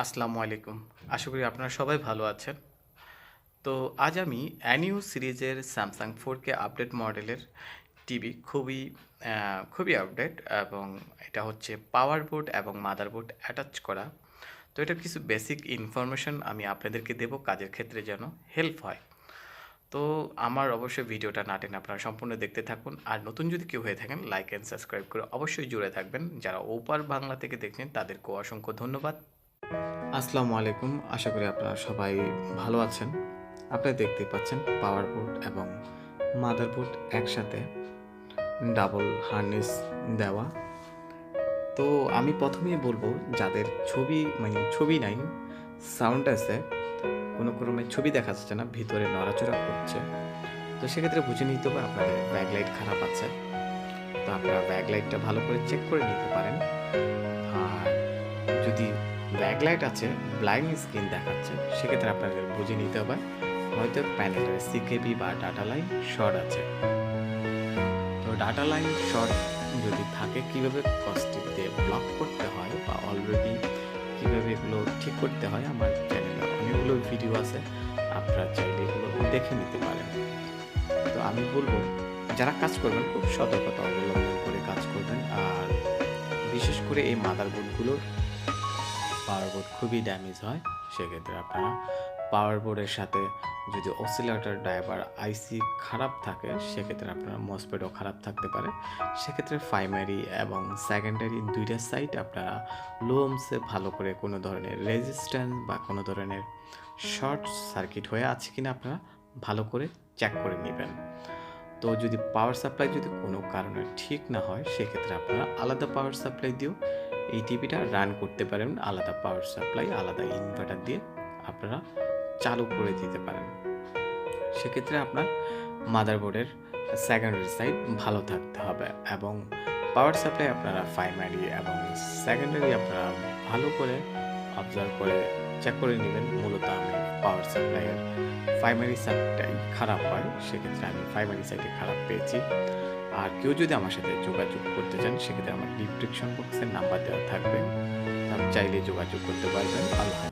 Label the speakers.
Speaker 1: আসসালামু আলাইকুম। আশা করি আপনারা সবাই ভালো আছেন। তো আজ আমি NU সিরিজের স্যামসাং 4K আপডেট মডেলের টিভি খুবই আপডেট এবং এটা হচ্ছে পাওয়ার বোর্ড এবং মাদারবোর্ড অ্যাটাচ করা। তো এটার কিছু বেসিক ইনফরমেশন আমি আপনাদেরকে দেব কাজের ক্ষেত্রে যেন হেল্প হয়। তো আমার অবশ্যই ভিডিওটা না টেনে আপনারা সম্পূর্ণ দেখতে থাকুন। আর নতুন যদি কেউ হয়ে থাকেন লাইক অ্যান্ড সাবস্ক্রাইব করে অবশ্যই জুড়ে থাকবেন। যারা ওপার বাংলা থেকে দেখছেন তাদেরকেও অসংখ্য ধন্যবাদ। আসসালামু আলাইকুম। আশা করি আপনারা সবাই ভালো আছেন। আপনারা দেখতেই পাচ্ছেন পাওয়ার বোর্ড এবং মাদারবোর্ড একসাথে ডাবল হার্নেস দেওয়া। তো আমি প্রথমেই বলবো যাদের ছবি নাই, সাউন্ড আছে, কোনো ক্রমে ছবি দেখা যাচ্ছে না, ভিতরে নড়াচড়া করছে, তো সেক্ষেত্রে বুঝে নিতে হবে আপনাদের ব্যাকলাইট খারাপ আছে। তো আপনারা ব্যাকলাইটটা ভালো করে চেক করে নিতে পারেন। আর যদি ব্যাকলাইট আছে, ব্লাইন্ড স্ক্রিন দেখাচ্ছে, সেক্ষেত্রে আপনাদের বুঝে নিতে হবে হয়তো প্যানেলের সিকেবি বা ডাটা লাইন শর্ট আছে। তো ডাটা লাইন শর্ট যদি থাকে কীভাবে কস্টিক দিয়ে ব্লক করতে হয় বা অলরেডি কীভাবে এগুলো ঠিক করতে হয় আমার চ্যানেলে অনেকগুলো ভিডিও আছে, আপনারা চাইলে এগুলো দেখে নিতে পারেন। তো আমি বলবো যারা কাজ করবেন খুব সতর্কতা অবলম্বন করে কাজ করবেন। আর বিশেষ করে এই মাদারবোর্ডগুলোর পাওয়ার বোর্ড খুবই ড্যামেজ হয়, সেক্ষেত্রে আপনারা পাওয়ার বোর্ডের সাথে যদি অসিলেটর ড্রাইভার আইসি খারাপ থাকে সেক্ষেত্রে আপনার মসফেটও খারাপ থাকতে পারে। সেক্ষেত্রে প্রাইমারি এবং সেকেন্ডারি দুইটা সাইড আপনারা লো ওহমসে ভালো করে কোনো ধরনের রেজিস্ট্যান্স বা কোনো ধরনের শর্ট সার্কিট হয়ে আছে কিনা আপনারা ভালো করে চেক করে নেবেন। তো যদি পাওয়ার সাপ্লাই যদি কোনো কারণে ঠিক না হয় সেক্ষেত্রে আপনারা আলাদা পাওয়ার সাপ্লাই দিয়েও এই টিভিটা রান করতে পারেন। আলাদা পাওয়ার সাপ্লাই, আলাদা ইনভার্টার দিয়ে আপনারা চালু করে দিতে পারেন। সেক্ষেত্রে আপনার মাদারবোর্ডের সেকেন্ডারি সাইড ভালো থাকতে হবে এবং পাওয়ার সাপ্লাই আপনারা প্রাইমারি এবং সেকেন্ডারি আপনারা ভালো করে অবজার্ভ করে চেক করে নেবেন। মূলত আমি পাওয়ার সাপ্লাইয়ের প্রাইমারি সাইডটাই খারাপ হয়, সেক্ষেত্রে আমি প্রাইমারি সাইডে খারাপ পেয়েছি। আর কেউ যদি আমার সাথে যোগাযোগ করতে চান সেক্ষেত্রে আমার ডিসক্রিপশন বক্সের নাম্বার দেওয়া থাকবে, চাইলে যোগাযোগ করতে পারবেন। আল্লাহ।